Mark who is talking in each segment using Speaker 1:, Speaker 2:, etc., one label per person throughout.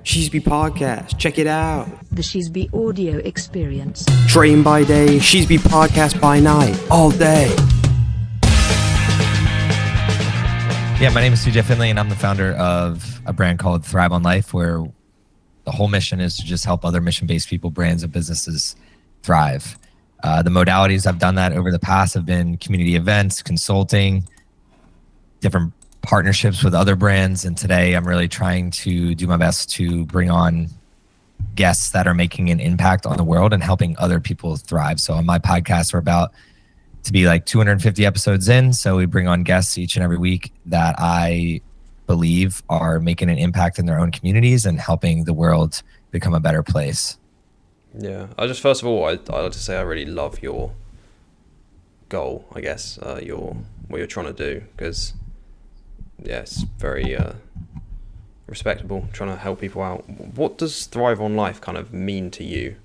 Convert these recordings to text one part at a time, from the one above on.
Speaker 1: She'sby Podcast, check it out.
Speaker 2: The She'sby audio experience.
Speaker 1: Dream by day, She'sby Podcast by night, all day.
Speaker 3: Yeah, my name is CJ Finley, and I'm the founder of a brand called Thrive on Life, where the whole mission is to just help other mission-based people, brands, and businesses thrive. The modalities I've done that over the past have been community events, consulting, different partnerships with other brands, and today I'm really trying to do my best to bring on guests that are making an impact on the world and helping other people thrive. So on my podcast, we're about to be like 250 episodes in, so we bring on guests each and every week that I believe are making an impact in their own communities and helping the world become a better place.
Speaker 4: Yeah, first of all, I'd like to say I really love your goal, I guess, what you're trying to do, because yeah, it's very respectable, trying to help people out. What does Thrive on Life kind of mean to you?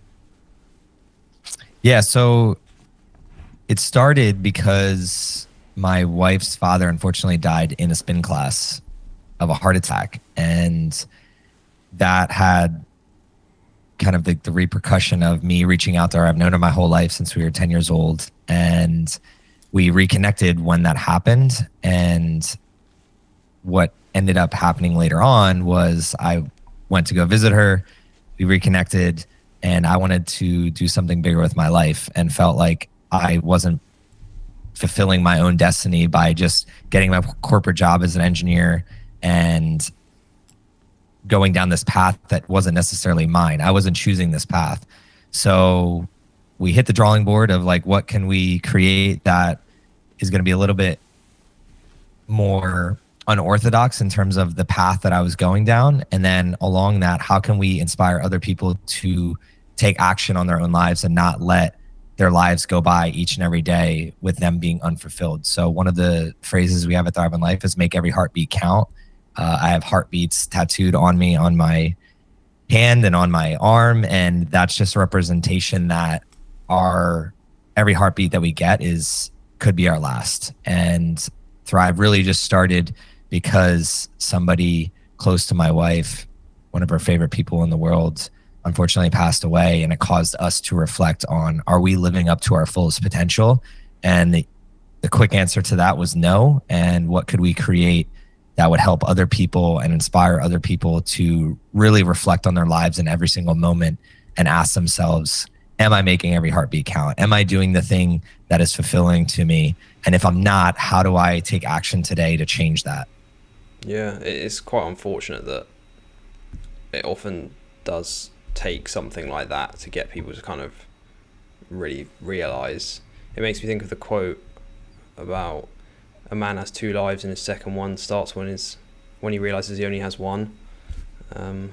Speaker 3: Yeah, so it started because my wife's father unfortunately died in a spin class of a heart attack, and that had kind of the repercussion of me reaching out to her. I've known her my whole life since we were 10 years old, and we reconnected when that happened. And what ended up happening later on was I went to go visit her, we reconnected, and I wanted to do something bigger with my life and felt like I wasn't fulfilling my own destiny by just getting my corporate job as an engineer and going down this path that wasn't necessarily mine. I wasn't choosing this path. So we hit the drawing board of like, what can we create that is going to be a little bit more unorthodox in terms of the path that I was going down? And then along that, how can we inspire other people to take action on their own lives and not let their lives go by each and every day with them being unfulfilled? So one of the phrases we have at Thrive on Life is make every heartbeat count. I have heartbeats tattooed on me, on my hand and on my arm. And that's just a representation that every heartbeat that we get could be our last. And Thrive really just started because somebody close to my wife, one of her favorite people in the world, unfortunately passed away, and it caused us to reflect on, are we living up to our fullest potential? And the quick answer to that was no. And what could we create that would help other people and inspire other people to really reflect on their lives in every single moment and ask themselves, am I making every heartbeat count? Am I doing the thing that is fulfilling to me? And if I'm not, how do I take action today to change that?
Speaker 4: Yeah, it's quite unfortunate that it often does take something like that to get people to kind of really realize. It makes me think of the quote about a man has two lives and his second one starts when he realizes he only has one. I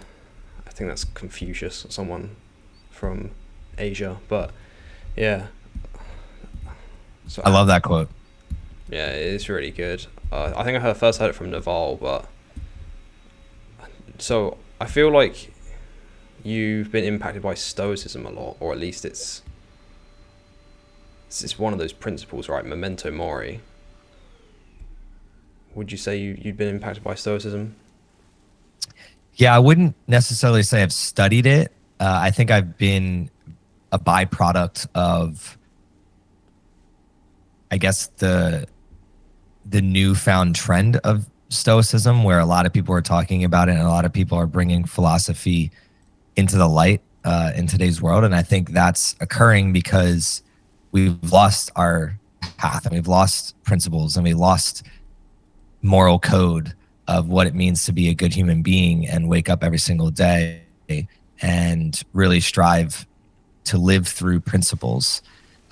Speaker 4: think that's Confucius or someone from Asia, but yeah. So
Speaker 3: I love that quote.
Speaker 4: Yeah, it is really good. I think I first heard it from Naval, but so I feel like you've been impacted by Stoicism a lot, or at least it's one of those principles, right? Memento mori. Would you say you'd been impacted by Stoicism?
Speaker 3: Yeah, I wouldn't necessarily say I've studied it. I think I've been a byproduct of, I guess, the newfound trend of Stoicism, where a lot of people are talking about it and a lot of people are bringing philosophy into the light in today's world. And I think that's occurring because we've lost our path and we've lost principles and we lost moral code of what it means to be a good human being and wake up every single day and really strive to live through principles.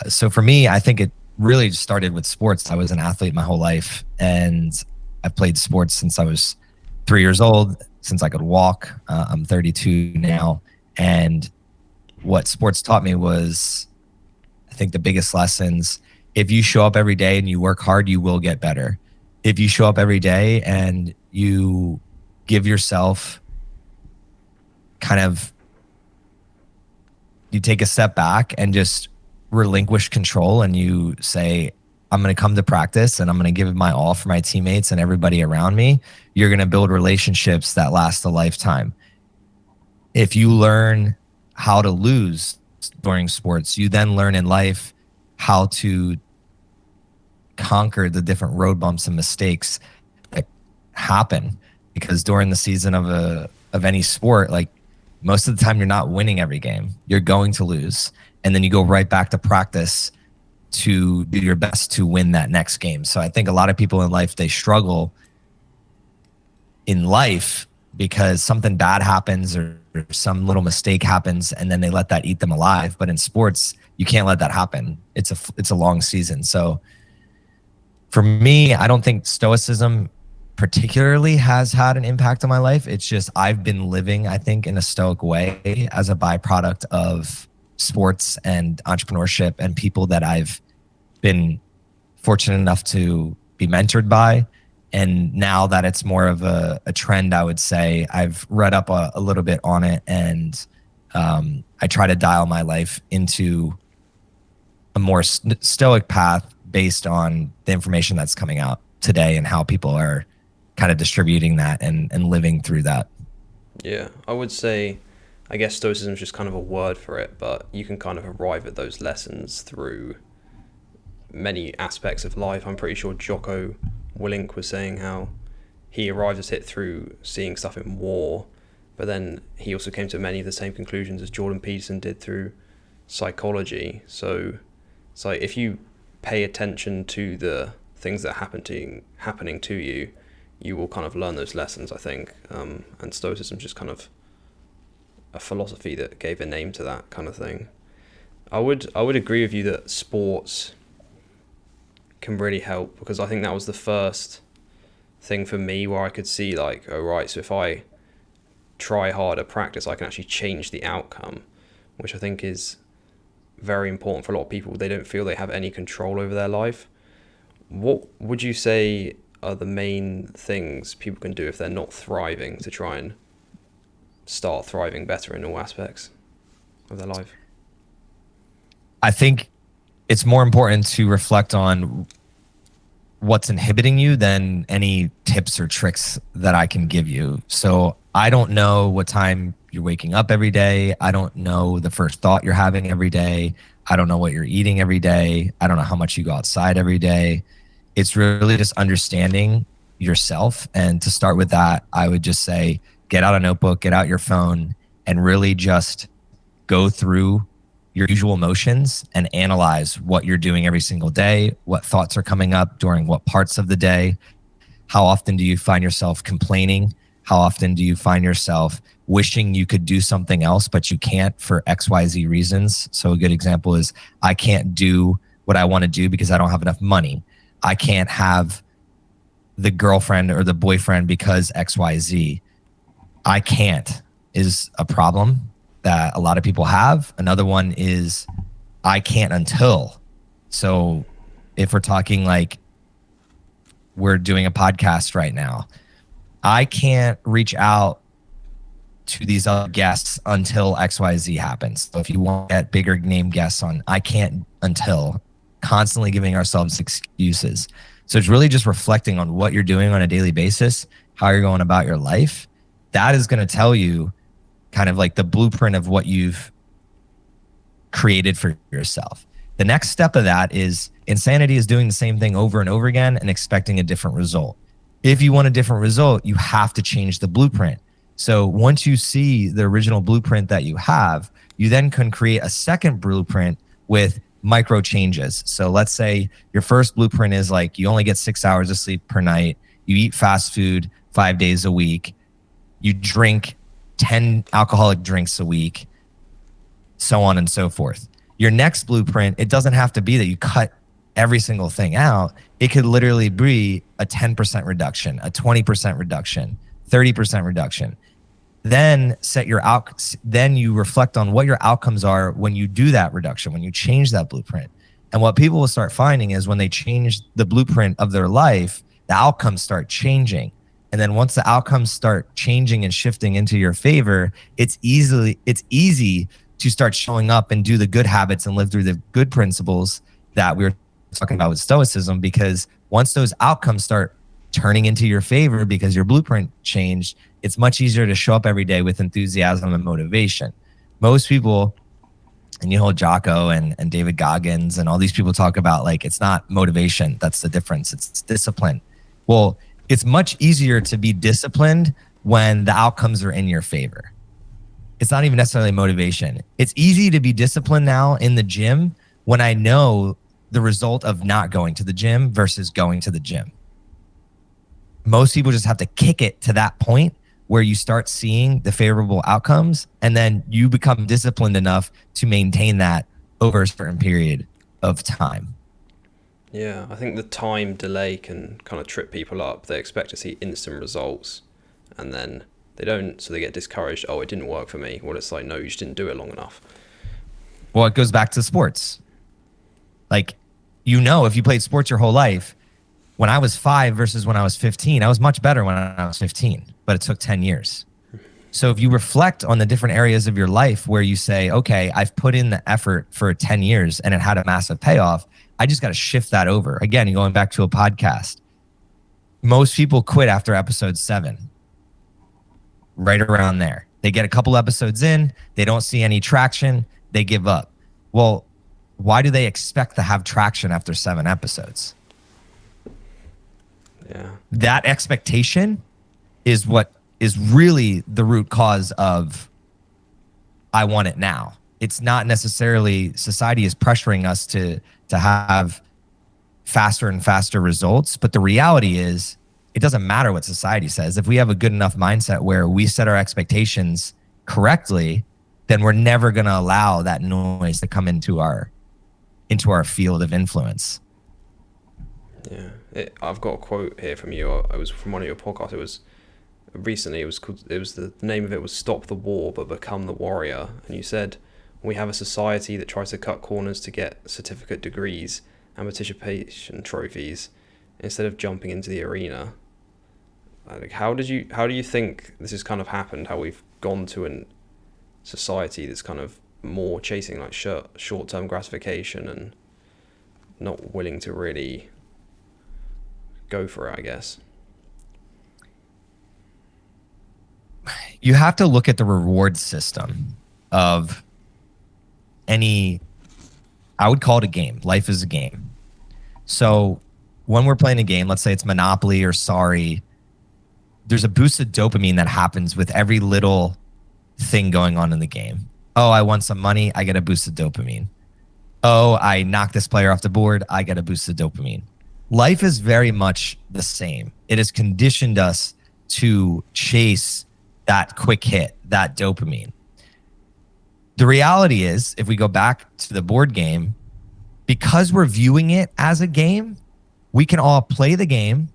Speaker 3: So for me, I think it really started with sports. I was an athlete my whole life, and I've played sports since I was 3 years old, since I could walk. I'm 32 now. And what sports taught me was, I think the biggest lessons, if you show up every day and you work hard, you will get better. If you show up every day and you give yourself you take a step back and just relinquish control and you say, I'm going to come to practice and I'm going to give it my all for my teammates and everybody around me, you're going to build relationships that last a lifetime. if you learn how to lose during sports, you then learn in life how to conquer the different road bumps and mistakes that happen. Because during the season of any sport, like most of the time you're not winning every game. You're going to lose. And then you go right back to practice to do your best to win that next game. So I think a lot of people in life, they struggle in life because something bad happens or some little mistake happens, and then they let that eat them alive. But in sports, you can't let that happen. It's a long season. So for me, I don't think Stoicism particularly has had an impact on my life. It's just I've been living, I think, in a stoic way as a byproduct of sports and entrepreneurship and people that I've been fortunate enough to be mentored by. And now that it's more of a trend, I would say I've read up a little bit on it, and I try to dial my life into a more stoic path based on the information that's coming out today and how people are kind of distributing that and living through that.
Speaker 4: Yeah, I would say, I guess Stoicism is just kind of a word for it, but you can kind of arrive at those lessons through many aspects of life. I'm pretty sure Jocko Willink was saying how he arrived at it through seeing stuff in war, but then he also came to many of the same conclusions as Jordan Peterson did through psychology. So it's like if you pay attention to the things that happening to you, you will kind of learn those lessons, I think. And Stoicism is just kind of a philosophy that gave a name to that kind of thing. I would agree with you that sports can really help, because I think that was the first thing for me where I could see like, oh right, so if I try hard at practice, I can actually change the outcome, which I think is very important for a lot of people. They don't feel they have any control over their life. What would you say are the main things people can do if they're not thriving to try and start thriving better in all aspects of their life?
Speaker 3: I think it's more important to reflect on what's inhibiting you than any tips or tricks that I can give you. So I don't know what time you're waking up every day. I don't know the first thought you're having every day. I don't know what you're eating every day. I don't know how much you go outside every day. It's really just understanding yourself. And to start with that, I would just say, get out a notebook, get out your phone, and really just go through your usual motions and analyze what you're doing every single day, what thoughts are coming up during what parts of the day. How often do you find yourself complaining? How often do you find yourself wishing you could do something else, but you can't for XYZ reasons? So a good example is, I can't do what I want to do because I don't have enough money. I can't have the girlfriend or the boyfriend because XYZ. I can't is a problem that a lot of people have. Another one is I can't until. So if we're talking like we're doing a podcast right now, I can't reach out to these other guests until XYZ happens. So if you want to get bigger name guests on, I can't until, constantly giving ourselves excuses. So it's really just reflecting on what you're doing on a daily basis, how you're going about your life. That is going to tell you kind of like the blueprint of what you've created for yourself. The next step of that is insanity is doing the same thing over and over again and expecting a different result. If you want a different result, you have to change the blueprint. So once you see the original blueprint that you have, you then can create a second blueprint with micro changes. So let's say your first blueprint is like you only get 6 hours of sleep per night. You eat fast food 5 days a week. You drink 10 alcoholic drinks a week, so on and so forth. Your next blueprint, it doesn't have to be that you cut every single thing out. It could literally be a 10% reduction, a 20% reduction, 30% reduction. Then then you reflect on what your outcomes are when you do that reduction, when you change that blueprint. And what people will start finding is when they change the blueprint of their life, the outcomes start changing. And then once the outcomes start changing and shifting into your favor, it's easy to start showing up and do the good habits and live through the good principles that we were talking about with Stoicism. Because once those outcomes start turning into your favor because your blueprint changed, It's much easier to show up every day with enthusiasm and motivation. Most people, and you hold Jocko and David Goggins and all these people talk about like, it's not motivation. That's the difference. It's discipline. Well, it's much easier to be disciplined when the outcomes are in your favor. It's not even necessarily motivation. It's easy to be disciplined now in the gym when I know the result of not going to the gym versus going to the gym. Most people just have to kick it to that point where you start seeing the favorable outcomes, and then you become disciplined enough to maintain that over a certain period of time.
Speaker 4: Yeah, I think the time delay can kind of trip people up. They expect to see instant results, and then they don't, so they get discouraged. Oh, it didn't work for me. Well, it's like, no, you just didn't do it long enough.
Speaker 3: Well, it goes back to sports. Like, if you played sports your whole life, when I was 5 versus when I was 15, I was much better when I was 15, but it took 10 years. So if you reflect on the different areas of your life where you say, okay, I've put in the effort for 10 years and it had a massive payoff, I just got to shift that over. Again, going back to a podcast. Most people quit after episode 7, right around there. They get a couple episodes in, they don't see any traction, they give up. Well, why do they expect to have traction after 7 episodes?
Speaker 4: Yeah.
Speaker 3: That expectation is what is really the root cause of I want it now. It's not necessarily society is pressuring us to have faster and faster results, but the reality is it doesn't matter what society says. If we have a good enough mindset where we set our expectations correctly, then we're never going to allow that noise to come into our field of influence.
Speaker 4: Yeah. I've got a quote here from you. It was from one of your podcasts. It was recently. The name of it was "Stop the War, but Become the Warrior." And you said, "We have a society that tries to cut corners to get certificate degrees and participation trophies instead of jumping into the arena." Like, how do you think this has kind of happened? How we've gone to a society that's kind of more chasing like short-term gratification and not willing to really go for it, I guess.
Speaker 3: You have to look at the reward system of I would call it a game. Life is a game. So when we're playing a game, let's say it's Monopoly or Sorry, there's a boost of dopamine that happens with every little thing going on in the game. Oh, I won some money, I get a boost of dopamine. Oh, I knocked this player off the board, I get a boost of dopamine. Life is very much the same. It has conditioned us to chase that quick hit, that dopamine. The reality is, if we go back to the board game, because we're viewing it as a game, we can all play the game,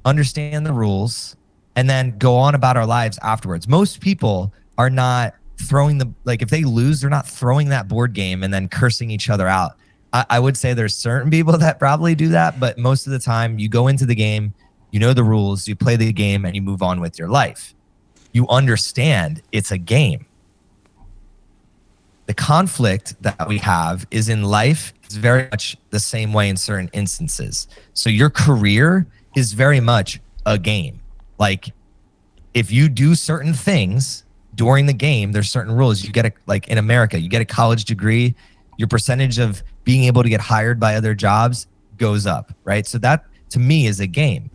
Speaker 3: understand the rules, and then go on about our lives afterwards. Most people are not if they lose, they're not throwing that board game and then cursing each other out. I would say there's certain people that probably do that, but most of the time you go into the game, you know the rules, you play the game, and you move on with your life. You understand it's a game. The conflict that we have is in life. It's very much the same way in certain instances. So your career is very much a game. Like, if you do certain things during the game, there's certain rules. You get like in America, you get a college degree, your percentage of being able to get hired by other jobs goes up, right? So that to me is a game.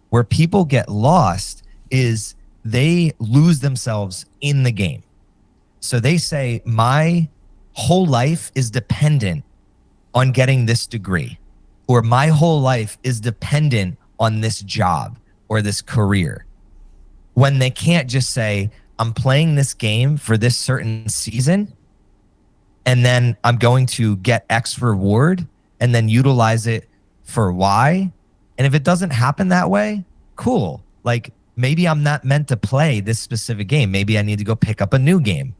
Speaker 3: Where people get lost is they lose themselves in the game. So they say, my whole life is dependent on getting this degree, or my whole life is dependent on this job or this career. When they can't just say, I'm playing this game for this certain season, and then I'm going to get X reward and then utilize it for Y. And if it doesn't happen that way, cool. Like, maybe I'm not meant to play this specific game. Maybe I need to go pick up a new game.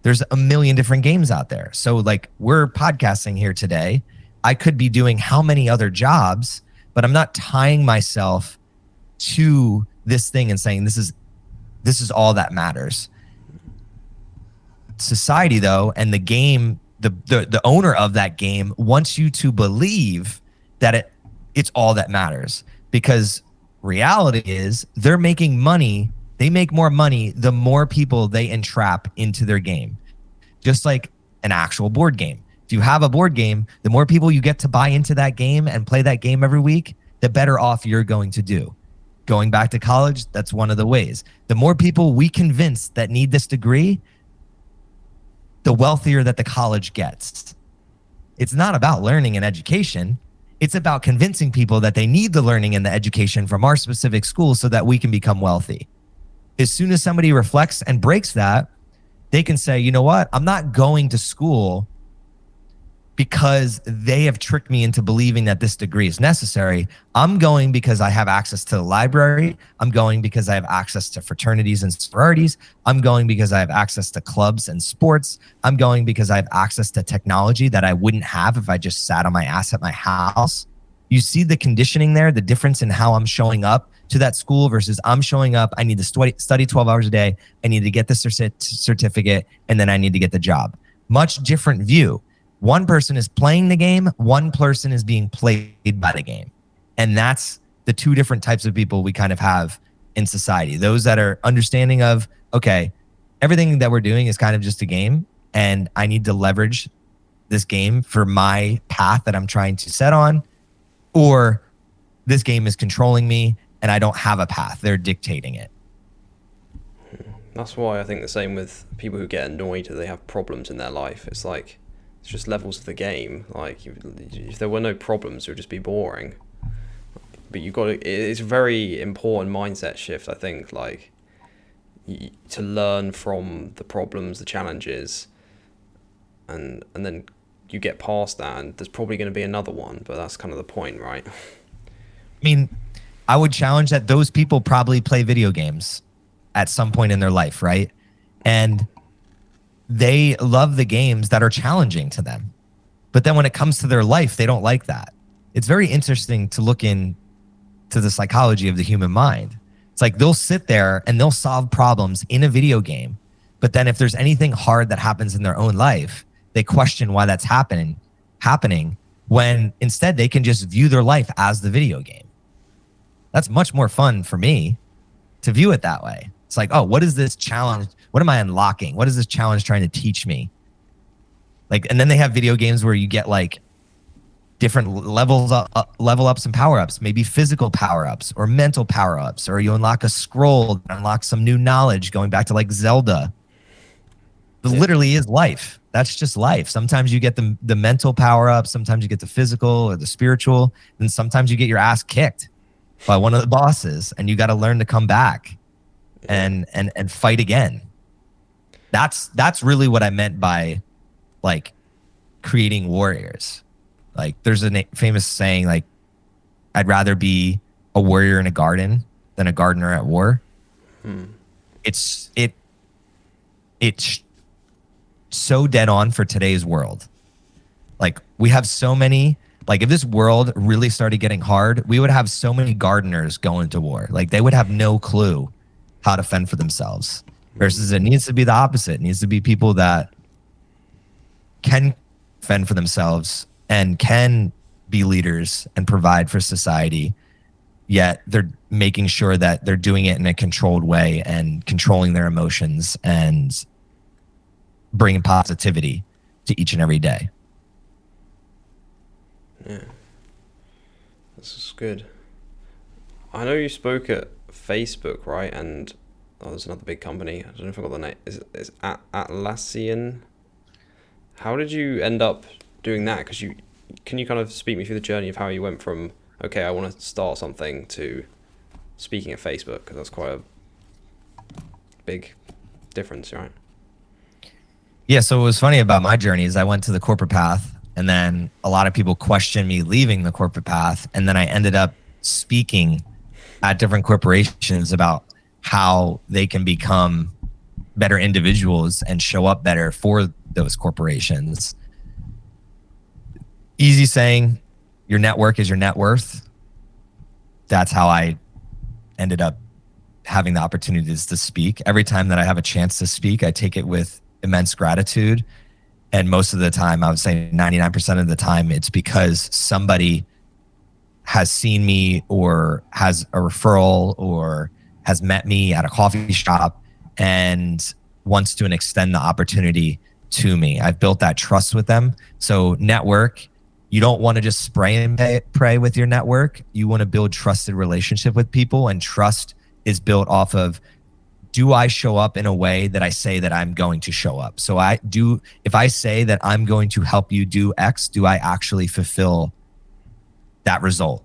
Speaker 3: There's a million different games out there. So like, we're podcasting here today. I could be doing how many other jobs, but I'm not tying myself to this thing and saying this is all that matters. Society, though, and the game, the owner of that game wants you to believe that it's all that matters, because reality is they're making money They make more money the more people they entrap into their game. Just like an actual board game. If you have a board game, the more people you get to buy into that game and play that game every week, the better off you're going to do. Going back to college, that's one of the ways. The more people we convince that need this degree, the wealthier that the college gets. It's not about learning and education. It's about convincing people that they need the learning and the education from our specific school so that we can become wealthy. As soon as somebody reflects and breaks that, they can say, you know what? I'm not going to school because they have tricked me into believing that this degree is necessary. I'm going because I have access to the library. I'm going because I have access to fraternities and sororities. I'm going because I have access to clubs and sports. I'm going because I have access to technology that I wouldn't have if I just sat on my ass at my house. You see the conditioning there, the difference in how I'm showing up to that school versus I'm showing up. I need to study 12 hours a day. I need to get the certificate, and then I need to get the job. Much different view. One person is playing the game. One person is being played by the game. And that's the two different types of people we kind of have in society. Those that are understanding of, okay, everything that we're doing is kind of just a game, and I need to leverage this game for my path that I'm trying to set on, or this game is controlling me and I don't have a path. They're dictating it.
Speaker 4: That's why I think the same with people who get annoyed that they have problems in their life. It's like, it's just levels of the game. Like, if there were no problems, it would just be boring. But you've got to, it's a very important mindset shift, I think, like, to learn from the problems, the challenges, and then you get past that, and there's probably going to be another one, but that's kind of the point, right?
Speaker 3: I mean, I would challenge that those people probably play video games at some point in their life, right? And they love the games that are challenging to them. But then when it comes to their life, they don't like that. It's very interesting to look into the psychology of the human mind. It's like they'll sit there and they'll solve problems in a video game. But then if there's anything hard that happens in their own life, they question why that's happening when instead they can just view their life as the video game. That's much more fun for me to view it that way. It's like, oh, what is this challenge? What am I unlocking? What is this challenge trying to teach me? Like, and then they have video games where you get like different level ups and power ups, maybe physical power ups or mental power ups, or you unlock a scroll, unlock some new knowledge, going back to like Zelda. It literally is life. That's just life. Sometimes you get the mental power up, sometimes you get the physical or the spiritual, and sometimes you get your ass kicked by one of the bosses, and you got to learn to come back and fight again. That's really what I meant by like creating warriors. Like there's a famous saying, like, I'd rather be a warrior in a garden than a gardener at war. It's so dead on for today's world. Like we have so many, like if this world really started getting hard, we would have so many gardeners going to war. Like they would have no clue how to fend for themselves. Versus it needs to be the opposite. It needs to be people that can fend for themselves and can be leaders and provide for society, yet they're making sure that they're doing it in a controlled way and controlling their emotions and bringing positivity to each and every day.
Speaker 4: Yeah, this is good. I know you spoke at Facebook, right? And there's another big company. I don't know if I got the name. Is Atlassian? How did you end up doing that? Because can you kind of speak me through the journey of how you went from, okay, I want to start something, to speaking at Facebook? Because that's quite a big difference, right?
Speaker 3: Yeah, so what was funny about my journey is I went to the corporate path, and then a lot of people questioned me leaving the corporate path, and then I ended up speaking at different corporations about how they can become better individuals and show up better for those corporations. Easy saying, your network is your net worth. That's how I ended up having the opportunities to speak. Every time that I have a chance to speak, I take it with immense gratitude. And most of the time, I would say 99% of the time, it's because somebody has seen me or has a referral or has met me at a coffee shop and wants to extend the opportunity to me. I've built that trust with them. So network, you don't want to just spray and pray with your network. You want to build trusted relationship with people, and trust is built off of, do I show up in a way that I say that I'm going to show up? So if I say that I'm going to help you do X, do I actually fulfill that result?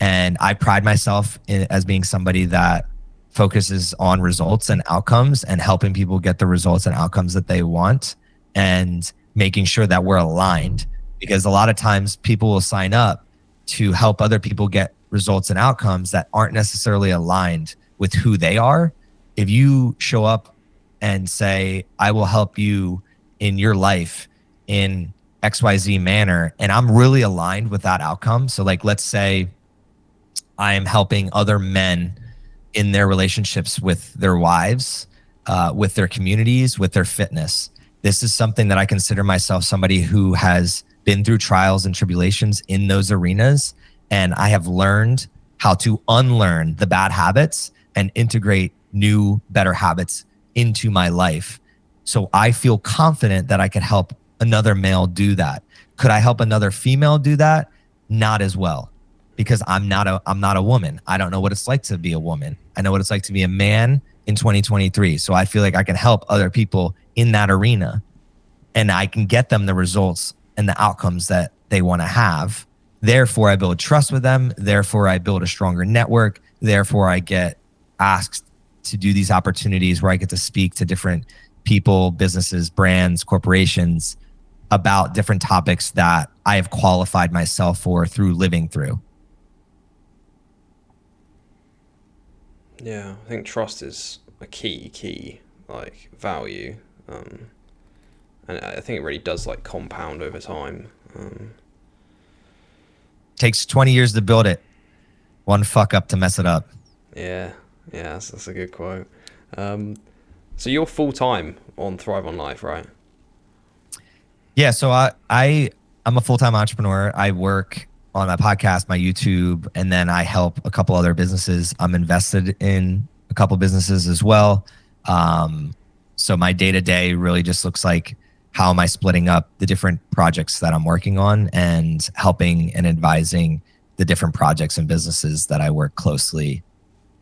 Speaker 3: And I pride myself as being somebody that focuses on results and outcomes and helping people get the results and outcomes that they want, and making sure that we're aligned. Because a lot of times people will sign up to help other people get results and outcomes that aren't necessarily aligned with who they are. If you show up and say, I will help you in your life in XYZ manner, and I'm really aligned with that outcome. So like, let's say I am helping other men in their relationships with their wives, with their communities, with their fitness. This is something that I consider myself somebody who has been through trials and tribulations in those arenas. And I have learned how to unlearn the bad habits and integrate new, better habits into my life. So I feel confident that I could help another male do that. Could I help another female do that? Not as well, because I'm not a woman. I don't know what it's like to be a woman. I know what it's like to be a man in 2023. So I feel like I can help other people in that arena, and I can get them the results and the outcomes that they want to have. Therefore, I build trust with them. Therefore, I build a stronger network. Therefore, I get asked to do these opportunities where I get to speak to different people, businesses, brands, corporations about different topics that I have qualified myself for through living through.
Speaker 4: Yeah, I think trust is a key like value, and I think it really does like compound over time.
Speaker 3: Takes 20 years to build it. One fuck up to mess it up.
Speaker 4: Yeah, that's a good quote. So you're full time on Thrive on Life, right?
Speaker 3: Yeah, so I'm a full-time entrepreneur. I work on my podcast, my YouTube, and then I help a couple other businesses. I'm invested in a couple businesses as well. So my day-to-day really just looks like, how am I splitting up the different projects that I'm working on and helping and advising the different projects and businesses that I work closely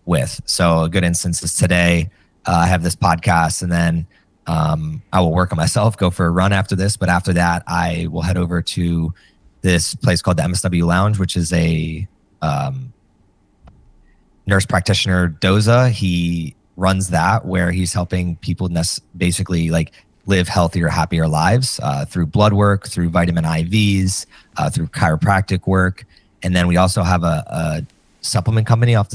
Speaker 3: with. So a good instance is today, I have this podcast, and then I will work on myself, go for a run after this. But after that, I will head over to this place called the MSW Lounge, which is a nurse practitioner, Doza. He runs that, where he's helping people basically like live healthier, happier lives through blood work, through vitamin IVs, through chiropractic work. And then we also have a supplement company off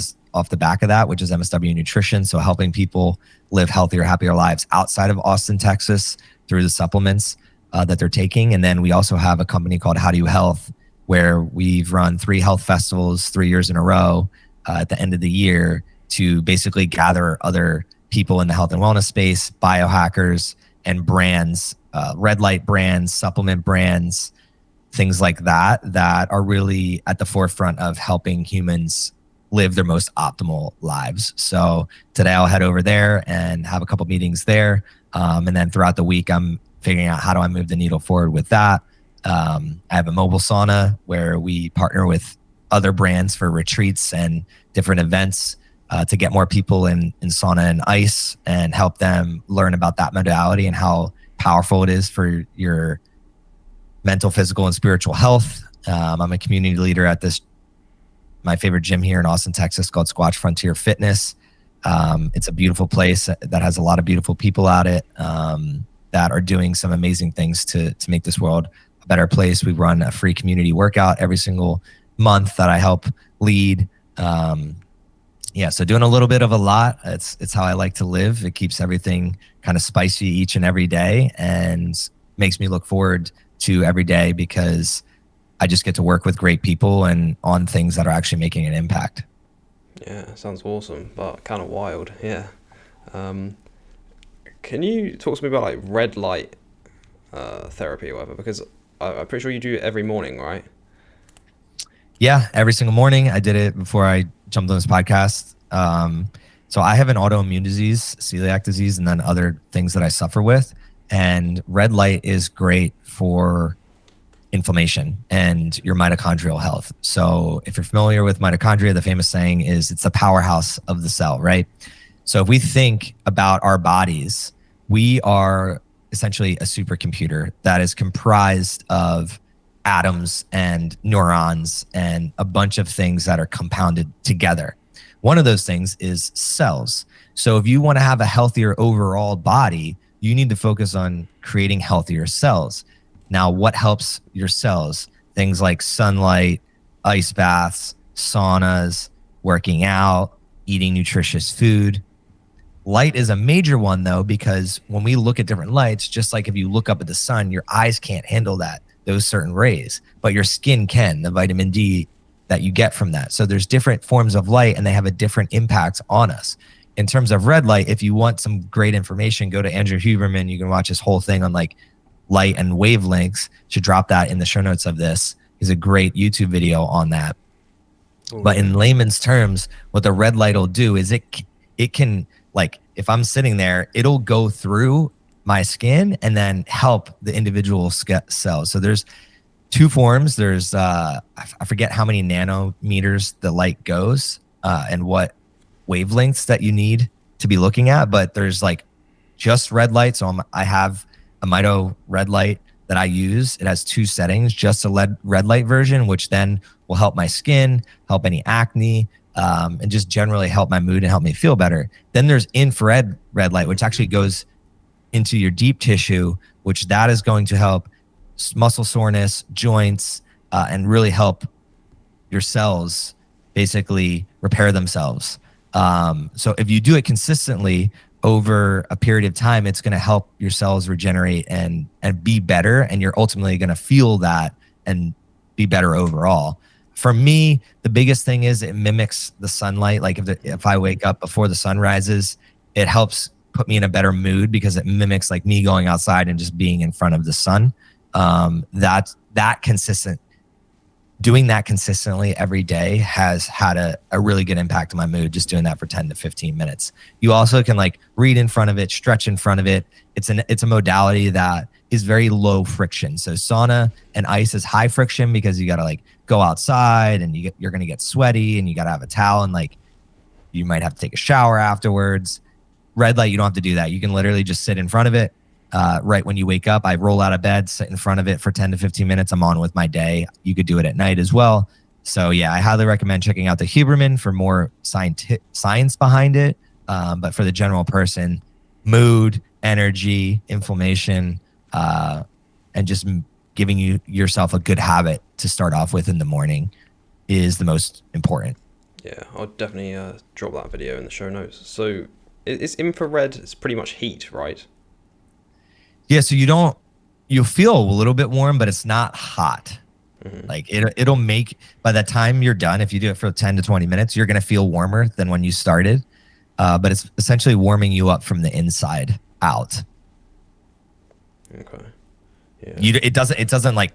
Speaker 3: the back of that, which is MSW Nutrition. So helping people live healthier, happier lives outside of Austin, Texas through the supplements that they're taking. And then we also have a company called How Do You Health, where we've run 3 health festivals 3 years in a row at the end of the year to basically gather other people in the health and wellness space, biohackers, and brands, red light brands, supplement brands, things like that are really at the forefront of helping humans live their most optimal lives. So today I'll head over there and have a couple meetings there. And then throughout the week, I'm figuring out how do I move the needle forward with that. I have a mobile sauna where we partner with other brands for retreats and different events to get more people in sauna and ice and help them learn about that modality and how powerful it is for your mental, physical, and spiritual health. I'm a community leader at my favorite gym here in Austin, Texas, called Squatch Frontier Fitness. It's a beautiful place that has a lot of beautiful people at it that are doing some amazing things to make this world a better place. We run a free community workout every single month that I help lead. So doing a little bit of a lot. It's how I like to live. It keeps everything kind of spicy each and every day and makes me look forward to every day, because I just get to work with great people and on things that are actually making an impact.
Speaker 4: Yeah, sounds awesome, but kind of wild. Yeah. Can you talk to me about like red light therapy or whatever? Because I'm pretty sure you do it every morning, right? Yeah,
Speaker 3: every single morning. I did it before I jumped on this podcast. So I have an autoimmune disease, celiac disease, and then other things that I suffer with. And red light is great for inflammation and your mitochondrial health. So if you're familiar with mitochondria, the famous saying is it's the powerhouse of the cell, right? So if we think about our bodies, we are essentially a supercomputer that is comprised of atoms and neurons and a bunch of things that are compounded together. One of those things is cells. So if you want to have a healthier overall body, you need to focus on creating healthier cells. Now, what helps your cells? Things like sunlight, ice baths, saunas, working out, eating nutritious food. Light is a major one, though, because when we look at different lights, just like if you look up at the sun, your eyes can't handle those certain rays, but your skin can, the vitamin D that you get from that. So there's different forms of light and they have a different impact on us. In terms of red light, if you want some great information, go to Andrew Huberman. You can watch his whole thing on like light and wavelengths. Should drop that in the show notes of this. He's a great YouTube video on that. Ooh. But in layman's terms, what the red light will do is it can, like, if I'm sitting there, it'll go through my skin and then help the individual cells. So there's two forms. There's I forget how many nanometers the light goes and what wavelengths that you need to be looking at, but there's like just red light. So I have a Mito red light that I use. It has two settings, just a red light version, which then will help my skin, help any acne, and just generally help my mood and help me feel better. Then there's infrared red light, which actually goes into your deep tissue, which that is going to help muscle soreness, joints, and really help your cells basically repair themselves. So if you do it consistently over a period of time, it's going to help your cells regenerate and be better. And you're ultimately going to feel that and be better overall. For me, the biggest thing is it mimics the sunlight. Like if I wake up before the sun rises, it helps put me in a better mood because it mimics like me going outside and just being in front of the sun. Doing that consistently every day has had a really good impact on my mood, just doing that for 10 to 15 minutes. You also can like read in front of it, stretch in front of it. It's a modality that is very low friction. So sauna and ice is high friction because you got to like go outside and you're going to get sweaty and you got to have a towel and like you might have to take a shower afterwards. Red light, you don't have to do that. You can literally just sit in front of it. Right when you wake up, I roll out of bed, sit in front of it for 10 to 15 minutes. I'm on with my day. You could do it at night as well. So yeah, I highly recommend checking out the Huberman for more science behind it. But for the general person, mood, energy, inflammation, and just giving yourself a good habit to start off with in the morning is the most important.
Speaker 4: Yeah, I'll definitely drop that video in the show notes. So it's infrared. It's pretty much heat, right?
Speaker 3: Yeah, so you'll feel a little bit warm, but it's not hot. Mm-hmm. Like it'll make, by the time you're done, if you do it for 10 to 20 minutes, you're going to feel warmer than when you started. But it's essentially warming you up from the inside out.
Speaker 4: Okay. Yeah.
Speaker 3: It doesn't like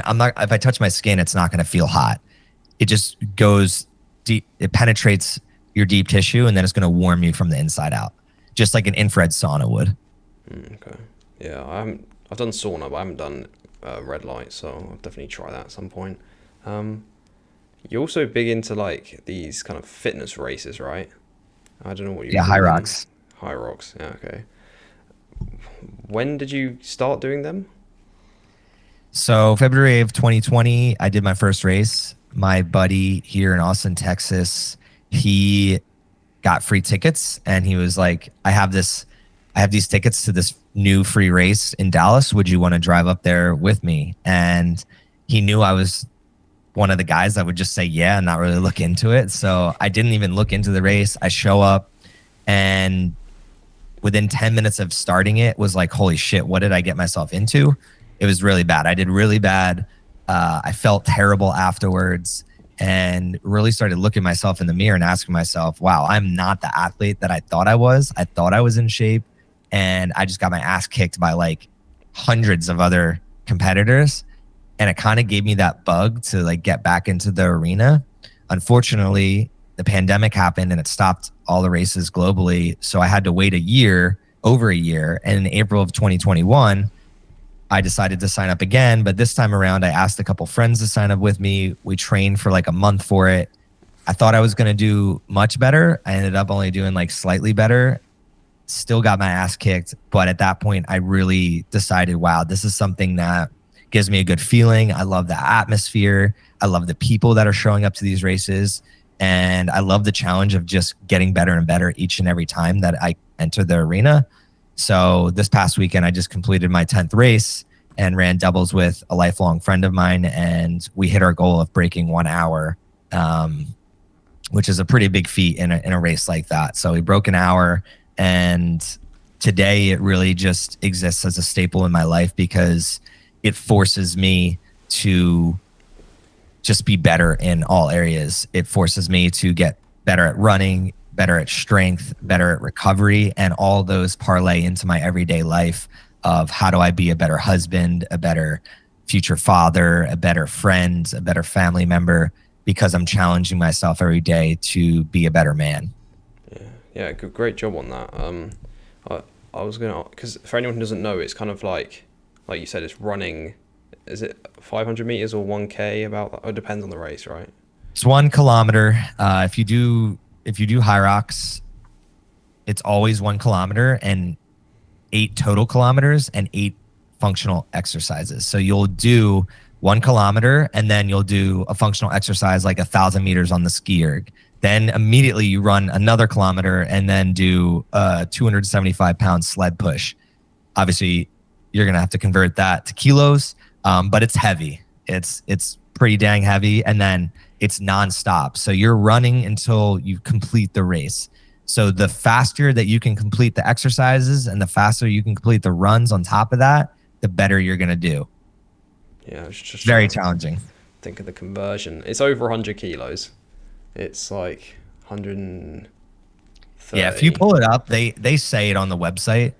Speaker 3: I'm not, if I touch my skin, it's not going to feel hot. It just goes deep. It penetrates your deep tissue and then it's going to warm you from the inside out. Just like an infrared sauna would.
Speaker 4: Okay. Yeah, I've done sauna, but I haven't done red light, so I'll definitely try that at some point. You're also big into like these kind of fitness races, right? I don't know what you.
Speaker 3: Yeah, Hyrox.
Speaker 4: Hyrox. Yeah. Okay. When did you start doing them?
Speaker 3: So February of 2020, I did my first race. My buddy here in Austin, Texas, he got free tickets, and he was like, I have these tickets to this new free race in Dallas. Would you want to drive up there with me? And he knew I was one of the guys that would just say yeah and not really look into it. So I didn't even look into the race. I show up, and within 10 minutes of starting it was like, holy shit, what did I get myself into? It was really bad. I did really bad. I felt terrible afterwards and really started looking myself in the mirror and asking myself, wow, I'm not the athlete that I thought I was. I thought I was in shape. And I just got my ass kicked by like hundreds of other competitors. And it kind of gave me that bug to like get back into the arena. Unfortunately, the pandemic happened and it stopped all the races globally. So I had to wait over a year. And in April of 2021, I decided to sign up again. But this time around, I asked a couple friends to sign up with me. We trained for like a month for it. I thought I was going to do much better. I ended up only doing like slightly better. Still got my ass kicked. But at that point, I really decided, wow, this is something that gives me a good feeling. I love the atmosphere. I love the people that are showing up to these races. And I love the challenge of just getting better and better each and every time that I enter the arena. So this past weekend, I just completed my 10th race and ran doubles with a lifelong friend of mine. And we hit our goal of breaking 1 hour, which is a pretty big feat in a race like that. So we broke an hour, and today it really just exists as a staple in my life because it forces me to just be better in all areas. It forces me to get better at running, better at strength, better at recovery, and all those parlay into my everyday life of how do I be a better husband, a better future father, a better friend, a better family member, because I'm challenging myself every day to be a better man.
Speaker 4: Yeah, great job on that. I was gonna, because for anyone who doesn't know, it's kind of like you said, it's running. Is it 500 meters or 1K? About it depends on the race, right?
Speaker 3: It's 1 kilometer. If you do Hyrox, it's always 1 kilometer and 8 total kilometers and 8 functional exercises. So you'll do 1 kilometer and then you'll do a functional exercise like 1,000 meters on the ski erg. Then immediately you run another kilometer and then do a 275-pound sled push. Obviously, you're gonna have to convert that to kilos. But it's heavy. It's pretty dang heavy. And then it's nonstop. So you're running until you complete the race. So the faster that you can complete the exercises and the faster you can complete the runs on top of that, the better you're going to do.
Speaker 4: Yeah, it's just
Speaker 3: very challenging.
Speaker 4: Think of the conversion. It's over 100 kilos. It's like 130.
Speaker 3: Yeah, if you pull it up, they say it on the website.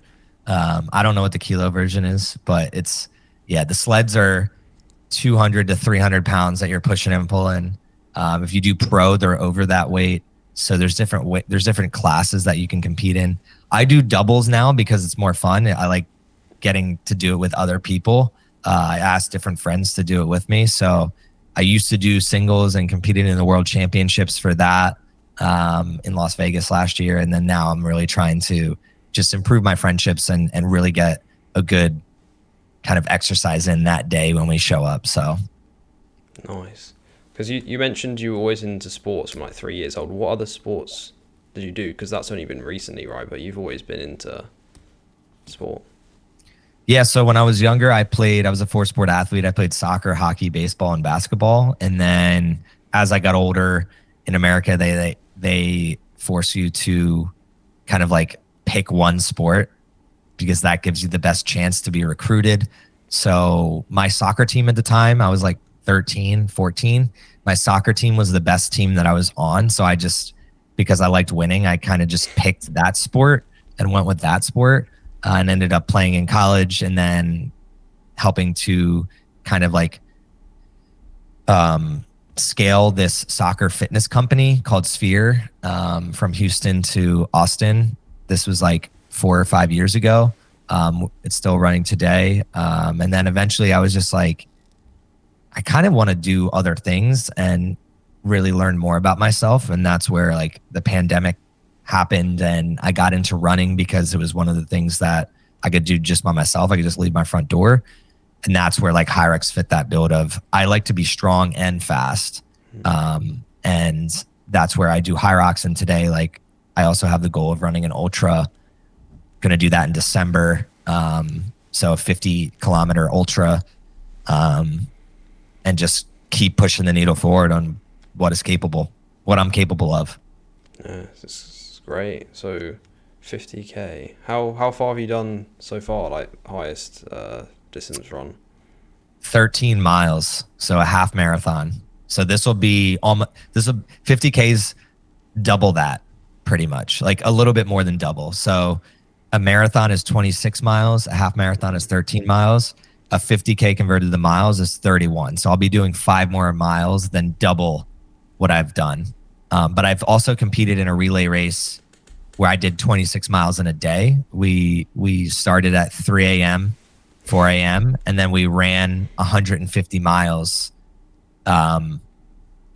Speaker 3: I don't know what the kilo version is, but it's, yeah, the sleds are 200 to 300 pounds that you're pushing and pulling. If you do pro, they're over that weight. So there's different classes that you can compete in. I do doubles now because it's more fun. I like getting to do it with other people. I asked different friends to do it with me. So I used to do singles and competed in the world championships for that in Las Vegas last year. And then now I'm really trying to just improve my friendships and really get a good kind of exercise in that day when we show up. So
Speaker 4: nice. Because you mentioned you were always into sports from like 3 years old. What other sports did you do? Because that's only been recently, right? But you've always been into sport.
Speaker 3: Yeah, so when I was younger, I was a 4-sport athlete. I played soccer, hockey, baseball, and basketball. And then as I got older in America, they force you to kind of like pick one sport because that gives you the best chance to be recruited. So my soccer team at the time, I was like 13, 14. My soccer team was the best team that I was on. So because I liked winning, I kind of just picked that sport and went with that sport and ended up playing in college and then helping to kind of like scale this soccer fitness company called Sphere from Houston to Austin. This was like 4 or 5 years ago. It's still running today. And then eventually I was just like, I kind of want to do other things and really learn more about myself. And that's where like the pandemic happened and I got into running because it was one of the things that I could do just by myself. I could just leave my front door. And that's where like Hyrox fit that build of I like to be strong and fast. And that's where I do Hyrox. And today, like I also have the goal of running an ultra. Going to do that in December. So a 50-kilometer ultra, and just keep pushing the needle forward on what I'm capable of.
Speaker 4: Yeah, this is great. So 50K. How far have you done so far? Like highest distance run?
Speaker 3: 13 miles. So a half marathon. So this will 50K's double that pretty much, like a little bit more than double. So a marathon is 26 miles. A half marathon is 13 miles. A 50K converted to miles is 31. So I'll be doing 5 more miles than double what I've done. But I've also competed in a relay race where I did 26 miles in a day. We started at 3 a.m., 4 a.m., and then we ran 150 miles. And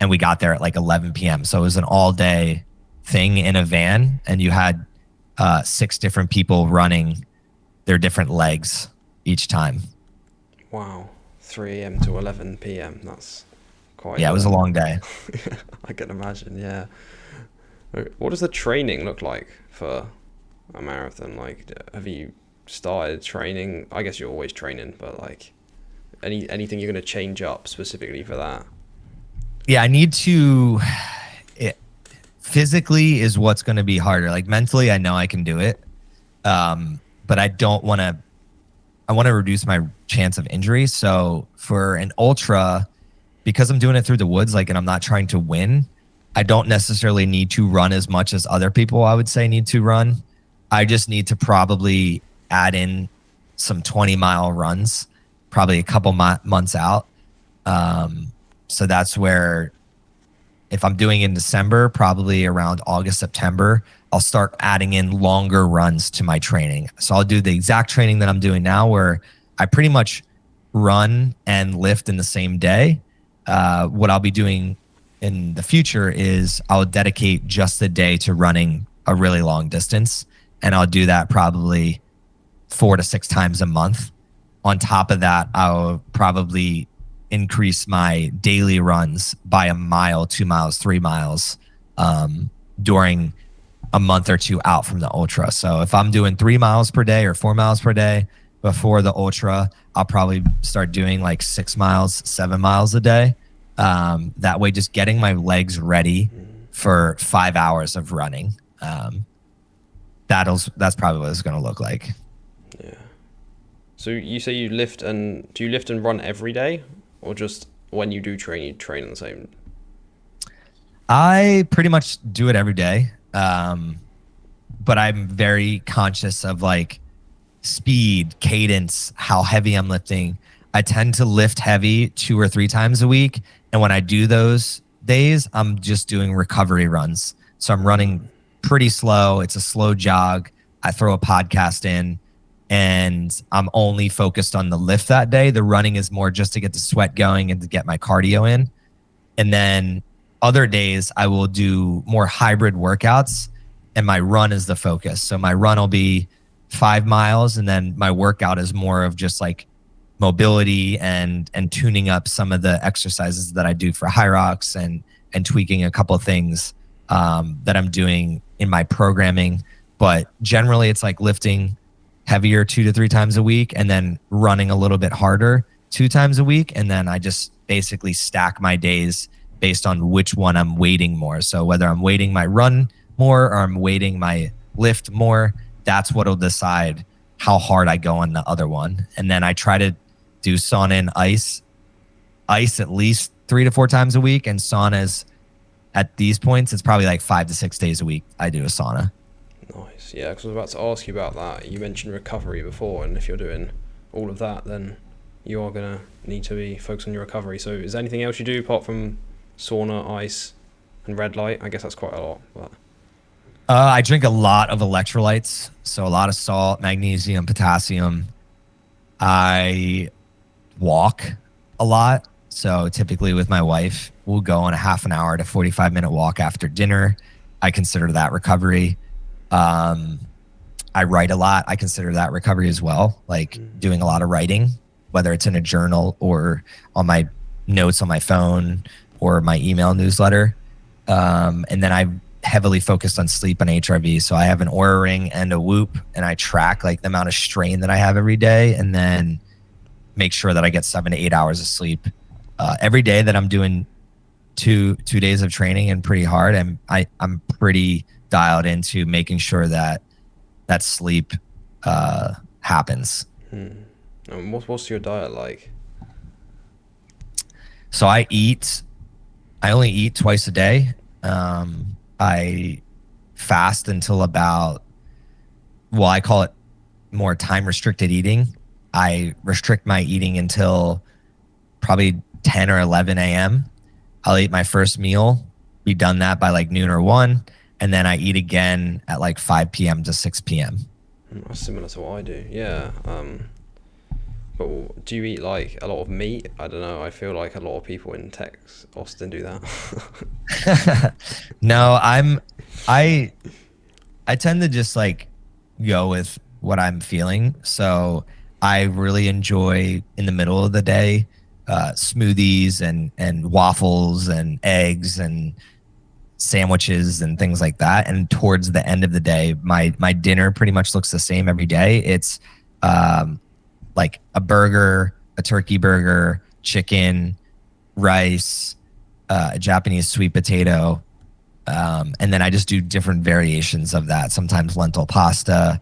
Speaker 3: we got there at like 11 p.m. So it was an all day thing in a van, and you had 6 different people running their different legs each time.
Speaker 4: Wow. 3 a.m. to 11 p.m. That's quite...
Speaker 3: Yeah, it was a long day.
Speaker 4: I can imagine, yeah. What does the training look like for a marathon? Like, have you started training? I guess you're always training, but like anything you're going to change up specifically for that?
Speaker 3: Yeah, I need to... physically is what's going to be harder. Like mentally, I know I can do it. But I don't want to... I want to reduce my chance of injury. So for an ultra, because I'm doing it through the woods, like, and I'm not trying to win, I don't necessarily need to run as much as other people I would say need to run. I just need to probably add in some 20-mile runs, probably a couple months out. So that's where, if I'm doing in December, probably around August, September, I'll start adding in longer runs to my training. So I'll do the exact training that I'm doing now, where I pretty much run and lift in the same day. What I'll be doing in the future is I'll dedicate just the day to running a really long distance. And I'll do that probably 4 to 6 times a month. On top of that, I'll probably increase my daily runs by a mile, 2 miles, 3 miles during a month or two out from the ultra. So if I'm doing 3 miles per day or 4 miles per day before the ultra, I'll probably start doing like 6 miles, 7 miles a day. That way, just getting my legs ready for 5 hours of running. That's probably what it's going to look like.
Speaker 4: Yeah. So you say do you lift and run every day, or just when you do train, you train on the same?
Speaker 3: I pretty much do it every day. But I'm very conscious of like speed, cadence, how heavy I'm lifting. I tend to lift heavy 2 or 3 times a week. And when I do those days, I'm just doing recovery runs. So I'm running pretty slow. It's a slow jog. I throw a podcast in, and I'm only focused on the lift that day. The running is more just to get the sweat going and to get my cardio in. And then other days I will do more hybrid workouts, and my run is the focus. So my run will be 5 miles, and then my workout is more of just like mobility and tuning up some of the exercises that I do for Hyrox, and tweaking a couple of things that I'm doing in my programming. But generally it's like lifting heavier 2 to 3 times a week, and then running a little bit harder 2 times a week. And then I just basically stack my days based on which one I'm weighting more. So whether I'm weighting my run more or I'm weighting my lift more, that's what'll decide how hard I go on the other one. And then I try to do sauna and ice at least 3 to 4 times a week. And saunas at these points, it's probably like 5 to 6 days a week I do a sauna.
Speaker 4: Nice. Yeah, because I was about to ask you about that. You mentioned recovery before, and if you're doing all of that, then you are going to need to be focused on your recovery. So is there anything else you do apart from sauna, ice, and red light? I guess that's quite a lot. But
Speaker 3: I drink a lot of electrolytes, so a lot of salt, magnesium, potassium. I walk a lot, so typically with my wife, we'll go on a half an hour to 45-minute walk after dinner. I consider that recovery. I write a lot. I consider that recovery as well, like doing a lot of writing, whether it's in a journal or on my notes on my phone or my email newsletter. And then I'm heavily focused on sleep and HRV. So I have an Oura Ring and a Whoop, and I track like the amount of strain that I have every day, and then make sure that I get 7 to 8 hours of sleep every day that I'm doing two days of training and pretty hard. I'm pretty dialed into making sure that sleep happens.
Speaker 4: And what's your diet like?
Speaker 3: So I only eat twice a day. I fast until about, well, I call it more time restricted eating. I restrict my eating until probably 10 or 11 a.m. I'll eat my first meal be done that by like noon or 1, and then I eat again at like 5 p.m. to 6 p.m.
Speaker 4: That's similar to what I do. Yeah. But do you eat like a lot of meat? I don't know. I feel like a lot of people in Austin do that.
Speaker 3: No, I tend to just like go with what I'm feeling. So I really enjoy in the middle of the day smoothies and waffles and eggs and sandwiches and things like that. And towards the end of the day, my dinner pretty much looks the same every day. It's like a burger, a turkey burger, chicken, rice, a Japanese sweet potato, and then I just do different variations of that. Sometimes lentil pasta,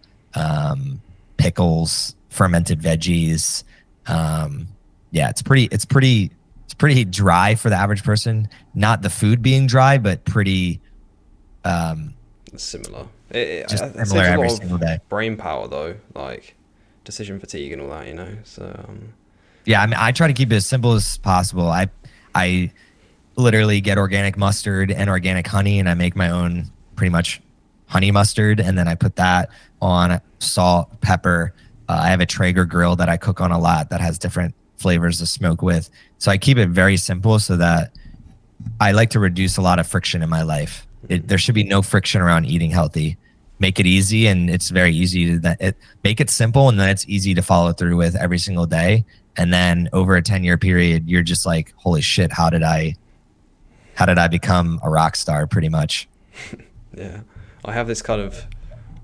Speaker 3: pickles, fermented veggies. Yeah, it's pretty dry for the average person. Not the food being dry, but pretty
Speaker 4: Similar.
Speaker 3: just
Speaker 4: It
Speaker 3: similar
Speaker 4: saves a
Speaker 3: every
Speaker 4: lot
Speaker 3: single
Speaker 4: of
Speaker 3: day.
Speaker 4: brain power though, like decision fatigue and all that, you know. So
Speaker 3: Yeah, I mean, I try to keep it as simple as possible. I literally get organic mustard and organic honey, and I make my own pretty much honey mustard, and then I put that on salt, pepper. I have a Traeger grill that I cook on a lot that has different flavors to smoke with. So I keep it very simple so that I like to reduce a lot of friction in my life. There should be no friction around eating healthy. Make it easy, and it's very easy to make it simple, and then it's easy to follow through with every single day. And then over a 10-year period, you're just like, holy shit, how did I become a rock star pretty much?
Speaker 4: yeah, I have this kind of,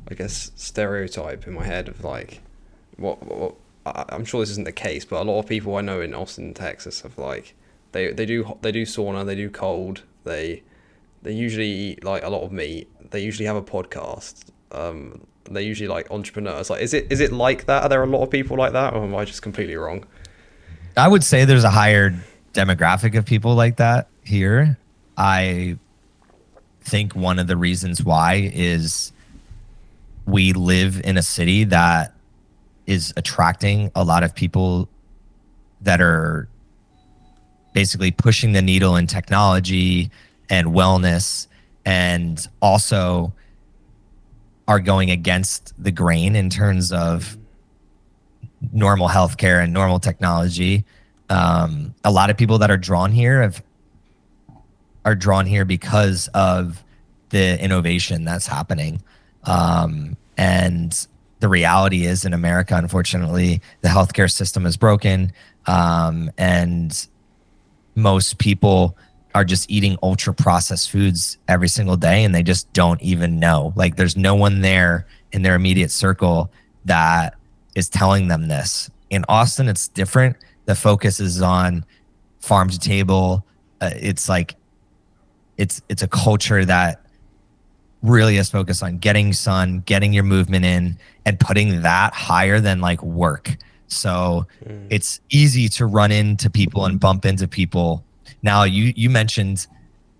Speaker 4: I guess, stereotype in my head of like, what I'm sure this isn't the case, but a lot of people I know in Austin, Texas, have like, they do sauna, they do cold, they usually eat like a lot of meat, they usually have a podcast, they're usually like entrepreneurs. Like, is it like that? Are there a lot of people like that, or am I just completely wrong?
Speaker 3: I would say there's a higher demographic of people like that here. I think one of the reasons why is we live in a city that is attracting a lot of people that are basically pushing the needle in technology and wellness, and also are going against the grain in terms of normal healthcare and normal technology. A lot of people that are drawn here are drawn here because of the innovation that's happening. And the reality is, in America, unfortunately, the healthcare system is broken, and most people are just eating ultra processed foods every single day, and they just don't even know. Like, there's no one there in their immediate circle that is telling them this. In Austin, it's different. The focus is on farm to table. It's like it's a culture that really is focused on getting sun, getting your movement in, and putting that higher than like work. So it's easy to run into people and bump into people. Now, you mentioned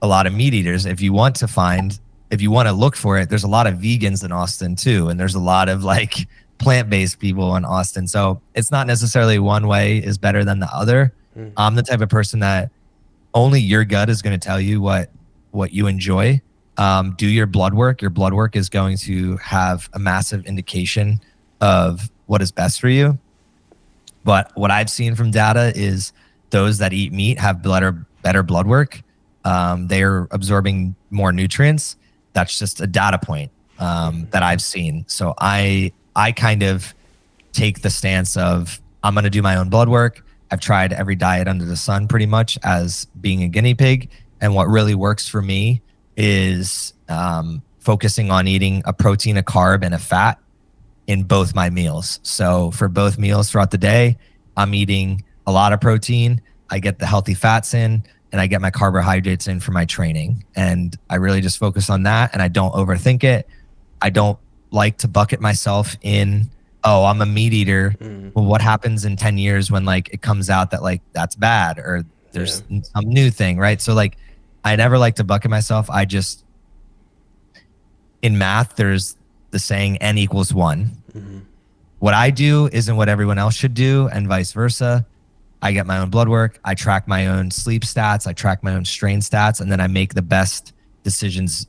Speaker 3: a lot of meat eaters. If you want to look for it, there's a lot of vegans in Austin too, and there's a lot of like plant-based people in Austin. So it's not necessarily one way is better than the other. I'm the type of person that only your gut is going to tell you what you enjoy. Do your blood work. Your blood work is going to have a massive indication of what is best for you. But what I've seen from data is those that eat meat have better blood work. They're absorbing more nutrients. That's just a data point that I've seen. So I kind of take the stance of, I'm going to do my own blood work. I've tried every diet under the sun pretty much as being a guinea pig. And what really works for me is focusing on eating a protein, a carb, and a fat in both my meals. So for both meals throughout the day, I'm eating a lot of protein. I get the healthy fats in, and I get my carbohydrates in for my training. And I really just focus on that, and I don't overthink it. I don't like to bucket myself in, oh, I'm a meat eater. Well, what happens in 10 years when like it comes out that like that's bad, or there's some new thing, right? So like, I never like to bucket myself. I just, in math, there's the saying n equals 1. What I do isn't what everyone else should do, and vice versa. I get my own blood work. I track my own sleep stats. I track my own strain stats. And then I make the best decisions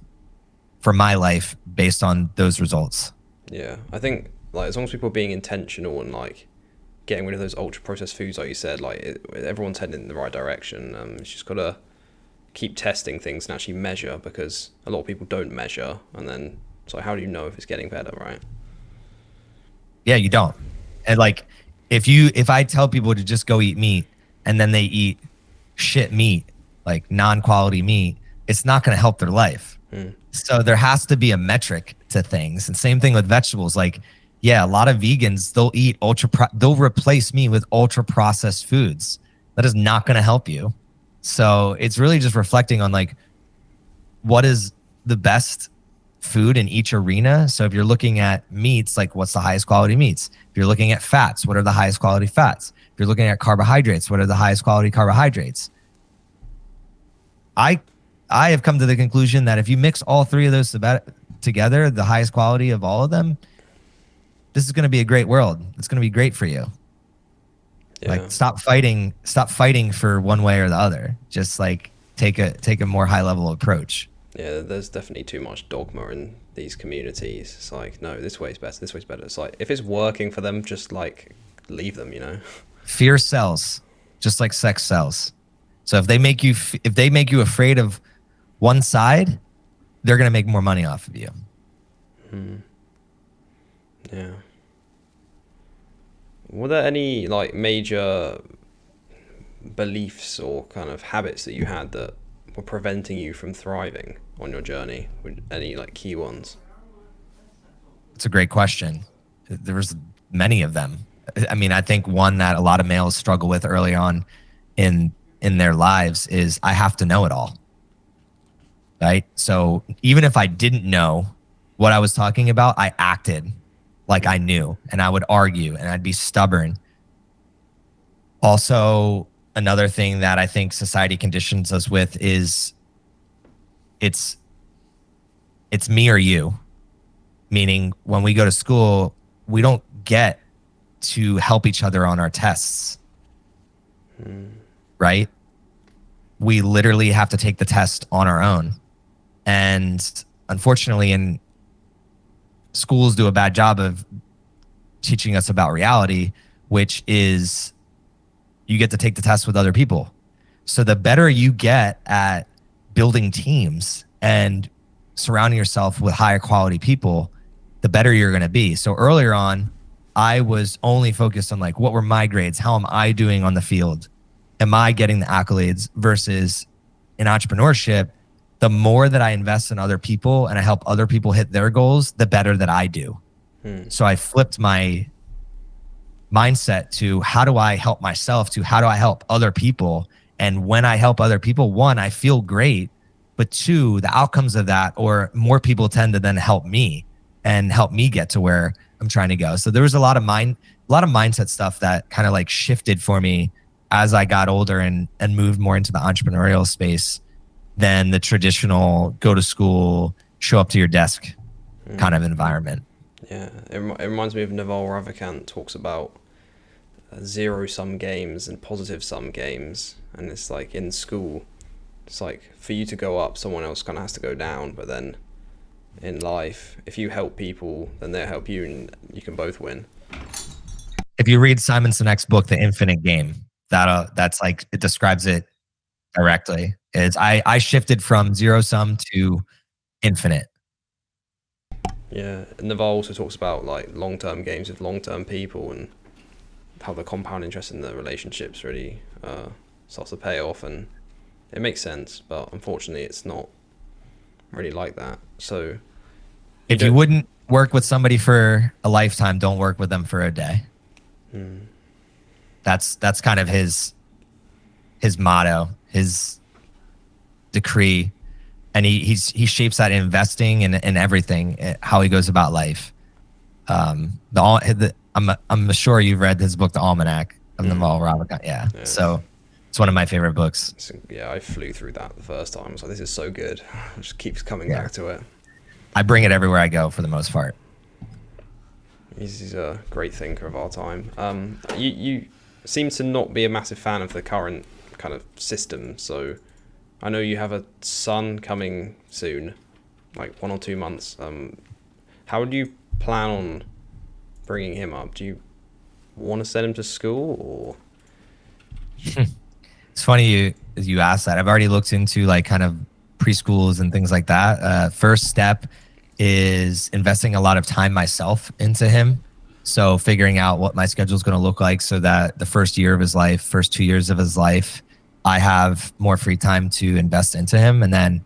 Speaker 3: for my life based on those results.
Speaker 4: Yeah, I think like as long as people are being intentional and like getting rid of those ultra processed foods, like you said, like everyone's heading in the right direction. It's just gotta keep testing things and actually measure, because a lot of people don't measure, and then so how do you know if it's getting better, right?
Speaker 3: Yeah, you don't. And like if I tell people to just go eat meat and then they eat shit meat, like non-quality meat, it's not going to help their life. So there has to be a metric to things. And same thing with vegetables. Like, yeah, a lot of vegans, they'll replace meat with ultra processed foods. That is not going to help you. So it's really just reflecting on like what is the best food in each arena. So if you're looking at meats, like what's the highest quality meats? If you're looking at fats, what are the highest quality fats? If you're looking at carbohydrates, what are the highest quality carbohydrates? I have come to the conclusion that if you mix all three of those together, the highest quality of all of them, this is going to be a great world. It's going to be great for you. Yeah. Like stop fighting for one way or the other. Just like take a more high level approach.
Speaker 4: Yeah, there's definitely too much dogma in these communities. It's like, no, this way's better, this way's better. It's like, if it's working for them, just like leave them, you know?
Speaker 3: Fear sells, just like sex sells. So if they make you afraid of one side, they're going to make more money off of you.
Speaker 4: Yeah. Were there any like major beliefs or kind of habits that you had that were preventing you from thriving on your journey? Any like key ones?
Speaker 3: It's a great question. There was many of them. I mean, I think one that a lot of males struggle with early on in their lives is I have to know it all. Right? So even if I didn't know what I was talking about, I acted like I knew, and I would argue and I'd be stubborn. Also, another thing that I think society conditions us with is it's me or you. Meaning when we go to school, we don't get to help each other on our tests. Right? We literally have to take the test on our own. And unfortunately, schools do a bad job of teaching us about reality, which is you get to take the test with other people. So the better you get at building teams and surrounding yourself with higher quality people, the better you're going to be. So earlier on, I was only focused on like, what were my grades? How am I doing on the field? Am I getting the accolades? Versus in entrepreneurship, the more that I invest in other people and I help other people hit their goals, the better that I do. So I flipped my mindset to how do I help myself to how do I help other people? And when I help other people, one, I feel great, but two, the outcomes of that, or more people tend to then help me and help me get to where I'm trying to go. So there was a lot of mindset stuff that kind of like shifted for me as I got older and moved more into the entrepreneurial space than the traditional go to school, show up to your desk kind of environment.
Speaker 4: Yeah, it reminds me of Naval Ravikant talks about zero-sum games and positive-sum games. And it's like in school, it's like for you to go up, someone else kind of has to go down. But then in life, if you help people, then they'll help you and you can both win.
Speaker 3: If you read Simon Sinek's book, The Infinite Game, that's like, it describes it directly. I shifted from zero sum to infinite.
Speaker 4: Yeah, Naval also talks about like long-term games with long-term people and how the compound interest in the relationships really starts to pay off, and it makes sense, but unfortunately it's not really like that. So
Speaker 3: if you wouldn't work with somebody for a lifetime, don't work with them for a day. That's kind of his motto, his decree, and he shapes that in investing and everything, how he goes about life. I'm sure you've read his book, The Almanac of Naval Ravikant. Yeah. So it's one of my favorite books.
Speaker 4: Yeah, I flew through that the first time. I was like, this is so good. It just keeps coming back to it.
Speaker 3: I bring it everywhere I go for the most part.
Speaker 4: He's a great thinker of our time. You seem to not be a massive fan of the current kind of system. So I know you have a son coming soon, like 1 or 2 months. How do you plan on bringing him up? Do you want to send him to school, or?
Speaker 3: It's funny you asked that. I've already looked into like kind of preschools and things like that. First step is investing a lot of time myself into him. So figuring out what my schedule is going to look like so that the first year of his life, first 2 years of his life, I have more free time to invest into him. And then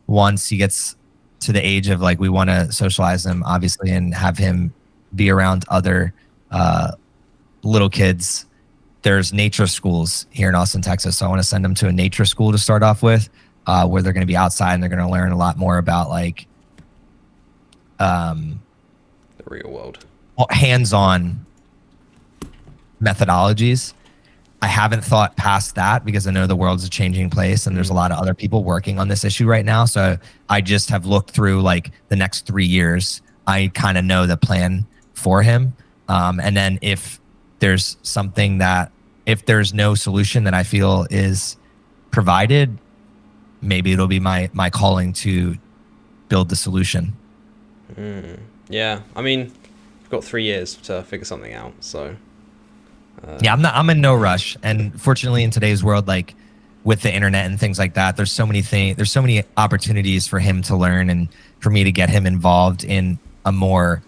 Speaker 3: once he gets to the age of like, we want to socialize him obviously and have him be around other little kids. There's nature schools here in Austin, Texas. So I want to send him to a nature school to start off with, where they're going to be outside and they're going to learn a lot more about like
Speaker 4: The real world.
Speaker 3: hands-on methodologies. I haven't thought past that because I know the world's a changing place and there's a lot of other people working on this issue right now. So I just have looked through like the next 3 years. I kind of know the plan for him. And then if there's no solution that I feel is provided, maybe it'll be my calling to build the solution.
Speaker 4: Yeah, I mean, we've got 3 years to figure something out. So
Speaker 3: yeah, I'm in no rush. And fortunately in today's world, like with the internet and things like that, there's so many opportunities for him to learn and for me to get him involved in a more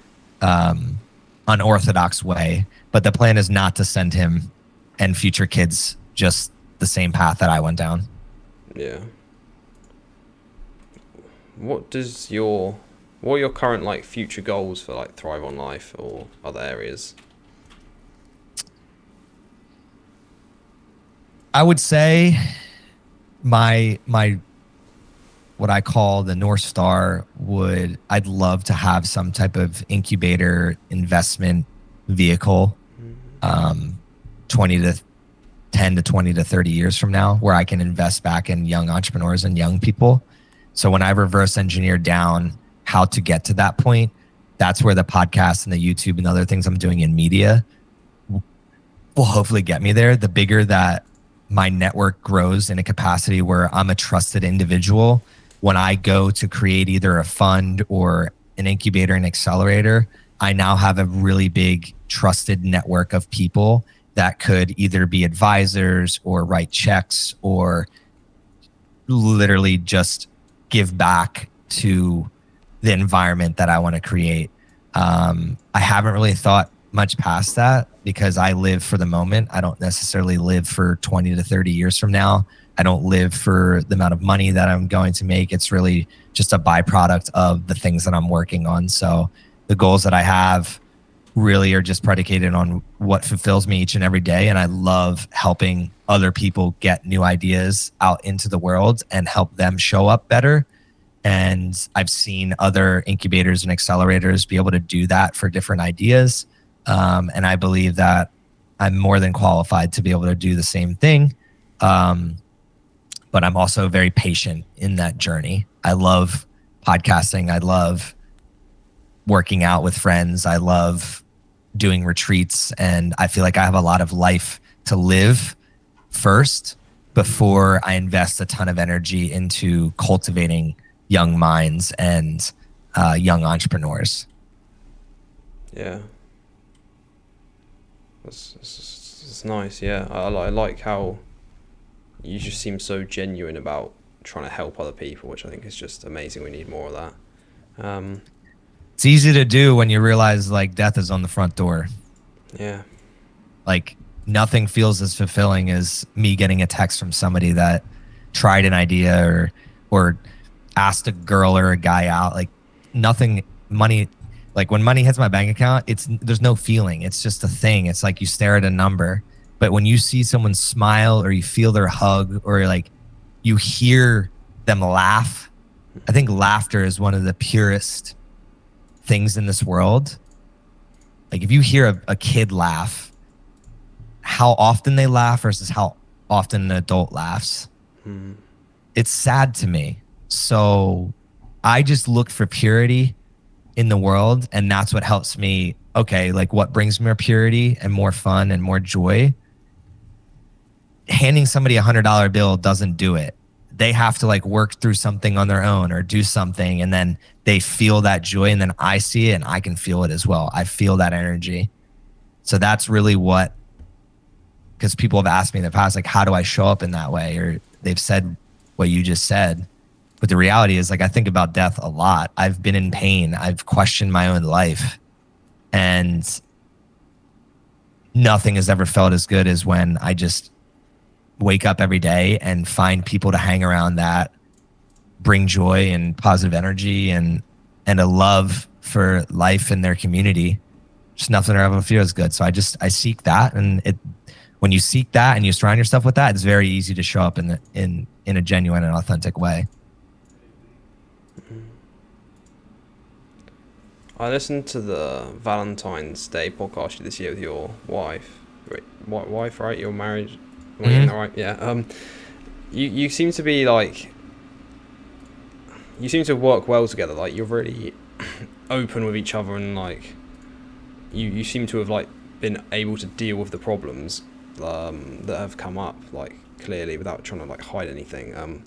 Speaker 3: unorthodox way. But the plan is not to send him and future kids just the same path that I went down.
Speaker 4: yeah. What are your current like future goals for like Thrive on Life or other areas?
Speaker 3: I would say my what I call the North Star I'd love to have some type of incubator investment vehicle 10 to 20 to 30 years from now where I can invest back in young entrepreneurs and young people. So when I reverse engineer down how to get to that point, that's where the podcast and the YouTube and other things I'm doing in media will hopefully get me there. The bigger that my network grows in a capacity where I'm a trusted individual, when I go to create either a fund or an incubator and accelerator, I now have a really big trusted network of people that could either be advisors or write checks or literally just give back to the environment that I want to create. I haven't really thought much past that because I live for the moment. I don't necessarily live for 20 to 30 years from now. I don't live for the amount of money that I'm going to make. It's really just a byproduct of the things that I'm working on. So the goals that I have really are just predicated on what fulfills me each and every day. And I love helping other people get new ideas out into the world and help them show up better. And I've seen other incubators and accelerators be able to do that for different ideas. And I believe that I'm more than qualified to be able to do the same thing. But I'm also very patient in that journey. I love podcasting. I love working out with friends. I love doing retreats. And I feel like I have a lot of life to live first before I invest a ton of energy into cultivating young minds and young entrepreneurs.
Speaker 4: Yeah. That's nice. Yeah. I like how you just seem so genuine about trying to help other people, which I think is just amazing. We need more of that.
Speaker 3: It's easy to do when you realize like death is on the front door.
Speaker 4: Yeah.
Speaker 3: Like nothing feels as fulfilling as me getting a text from somebody that tried an idea or asked a girl or a guy out. Like nothing, money, like when money hits my bank account, there's no feeling. It's just a thing. It's like you stare at a number. But when you see someone smile or you feel their hug or like you hear them laugh, I think laughter is one of the purest things in this world. Like if you hear a kid laugh, how often they laugh versus how often an adult laughs, it's sad to me. So I just look for purity in the world, and that's what helps me. Okay, like what brings more purity and more fun and more joy handing somebody $100 bill doesn't do it. They have to like work through something on their own or do something, and then they feel that joy, and then I see it and I can feel it as well. I feel that energy. So that's really what, because people have asked me in the past, like, how do I show up in that way? Or they've said what you just said. But the reality is, like, I think about death a lot. I've been in pain. I've questioned my own life. And nothing has ever felt as good as when I just wake up every day and find people to hang around that bring joy and positive energy and a love for life and their community. Just nothing ever feels good. So I seek that, and when you seek that and you surround yourself with that, it's very easy to show up in a genuine and authentic way.
Speaker 4: I listened to the Valentine's Day podcast this year with your wife. Wife, right? You're married. Am I getting that right? Yeah. You seem to be like, you seem to work well together. Like, you're really open with each other, and like, you seem to have like been able to deal with the problems that have come up, like, clearly, without trying to like hide anything.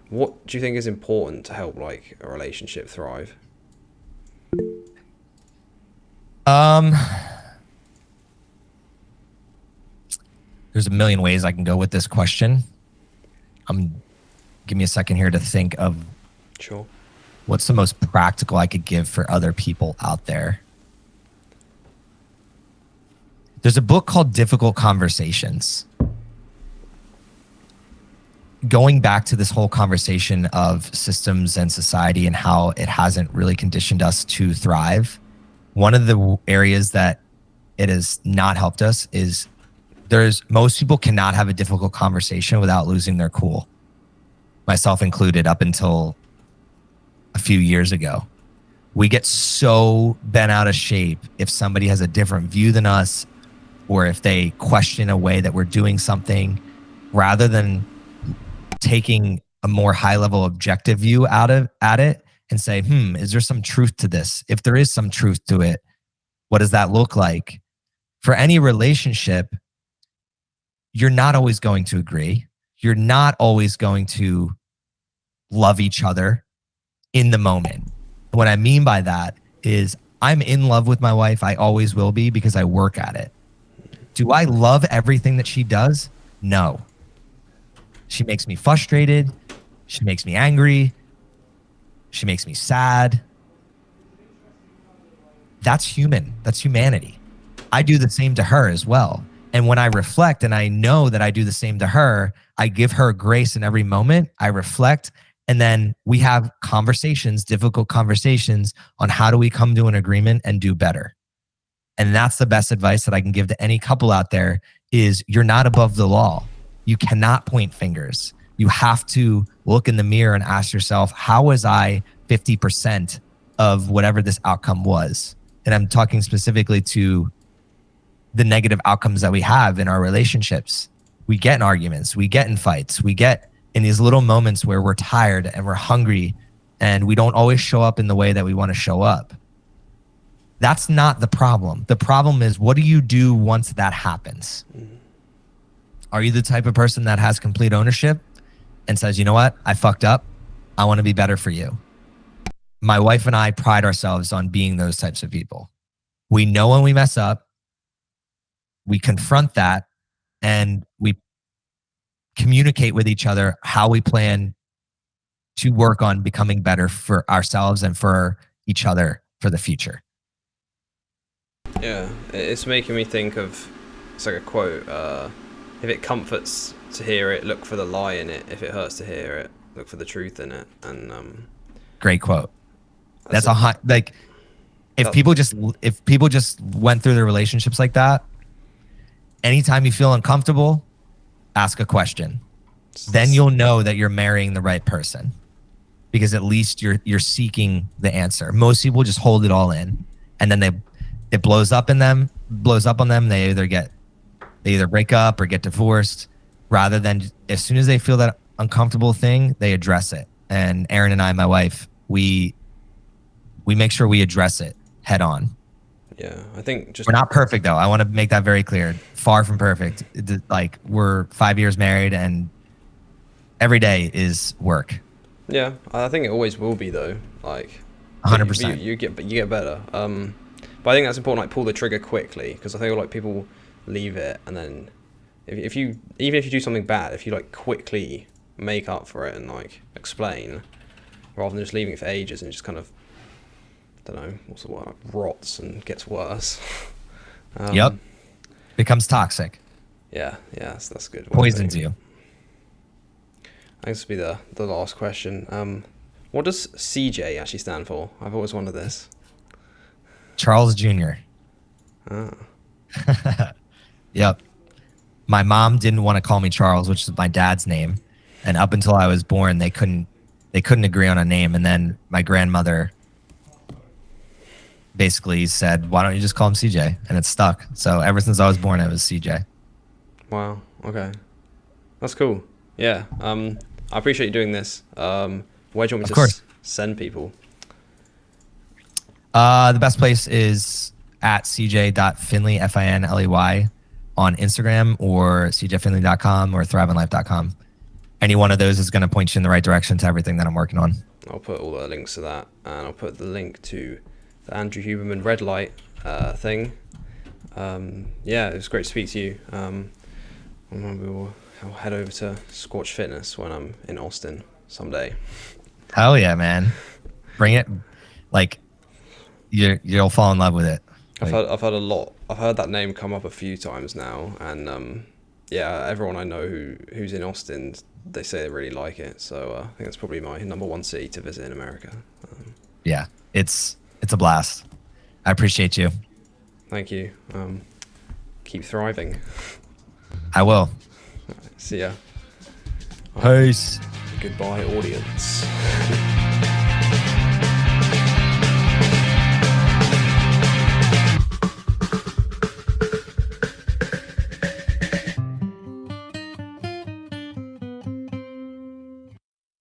Speaker 4: What do you think is important to help like a relationship thrive?
Speaker 3: There's a million ways I can go with this question. Give me a second here to think of
Speaker 4: Sure.
Speaker 3: what's the most practical I could give for other people out there. There's a book called Difficult Conversations. Going back to this whole conversation of systems and society and how it hasn't really conditioned us to thrive, one of the areas that it has not helped us is most people cannot have a difficult conversation without losing their cool. Myself included, up until a few years ago. We get so bent out of shape if somebody has a different view than us, or if they question a way that we're doing something, rather than taking a more high level objective view at it and say, is there some truth to this? If there is some truth to it, what does that look like? For any relationship, you're not always going to agree. You're not always going to love each other in the moment. What I mean by that is, I'm in love with my wife. I always will be, because I work at it. Do I love everything that she does? No. She makes me frustrated. She makes me angry. She makes me sad. That's human. That's humanity. I do the same to her as well. And when I reflect and I know that I do the same to her, I give her grace in every moment. I reflect, and then we have conversations, difficult conversations, on how do we come to an agreement and do better. And that's the best advice that I can give to any couple out there, is you're not above the law. You cannot point fingers. You have to look in the mirror and ask yourself, how was I 50% of whatever this outcome was? And I'm talking specifically to the negative outcomes that we have in our relationships. We get in arguments, we get in fights, we get in these little moments where we're tired and we're hungry and we don't always show up in the way that we want to show up. That's not the problem. The problem is, what do you do once that happens? Are you the type of person that has complete ownership and says, you know what, I fucked up, I want to be better for you? My wife and I pride ourselves on being those types of people. We know when we mess up, we confront that, and we communicate with each other how we plan to work on becoming better for ourselves and for each other for the future.
Speaker 4: Yeah, it's making me think of, it's like a quote, if it comforts to hear it, look for the lie in it. If it hurts to hear it, look for the truth in it. And
Speaker 3: great quote. That's a hot, like, if people just went through their relationships like that, anytime you feel uncomfortable, ask a question. Then you'll know that you're marrying the right person, because at least you're seeking the answer. Most people just hold it all in, and then it blows up on them. They either break up or get divorced, rather than, as soon as they feel that uncomfortable thing, they address it. And Erin and I, my wife, we make sure we address it head on.
Speaker 4: Yeah, I think just
Speaker 3: We're not perfect though. I want to make that very clear. Far from perfect. Like we're 5 years married, and every day is work.
Speaker 4: Yeah, I think it always will be though. Like,
Speaker 3: 100%.
Speaker 4: you get better. But I think that's important. Like, pull the trigger quickly, because I feel like people leave it, and then if you even if you do something bad, if you like quickly make up for it and like explain, rather than just leaving it for ages and just kind of, I don't know, what's the word, like, rots and gets worse.
Speaker 3: Yep. Becomes toxic.
Speaker 4: Yeah, that's good.
Speaker 3: Poisons you.
Speaker 4: I think this will be the last question. What does CJ actually stand for? I've always wondered this.
Speaker 3: Charles Jr.
Speaker 4: Ah.
Speaker 3: Yep. My mom didn't want to call me Charles, which is my dad's name, and up until I was born, they couldn't agree on a name. And then my grandmother basically said, "Why don't you just call him CJ?" And it stuck. So ever since I was born, it was CJ.
Speaker 4: Wow. Okay. That's cool. Yeah. I appreciate you doing this. Where do you want me to send people?
Speaker 3: The best place is at cj.finley, Finley, on Instagram, or cjfinley.com or thriveandlife.com. Any one of those is going to point you in the right direction to everything that I'm working on.
Speaker 4: I'll put all the links to that, and I'll put the link to the Andrew Huberman red light thing. Yeah, it was great to speak to you. I'll head over to Scorch Fitness when I'm in Austin someday.
Speaker 3: Hell yeah, man. Bring it. Like, you'll fall in love with it.
Speaker 4: I've heard a lot. I've heard that name come up a few times now, and yeah, everyone I know who's in Austin, they say they really like it. So I think it's probably my number one city to visit in America.
Speaker 3: Yeah, it's a blast. I appreciate you.
Speaker 4: Thank you. Keep thriving.
Speaker 3: I will.
Speaker 4: See ya.
Speaker 3: Peace.
Speaker 4: Goodbye, audience.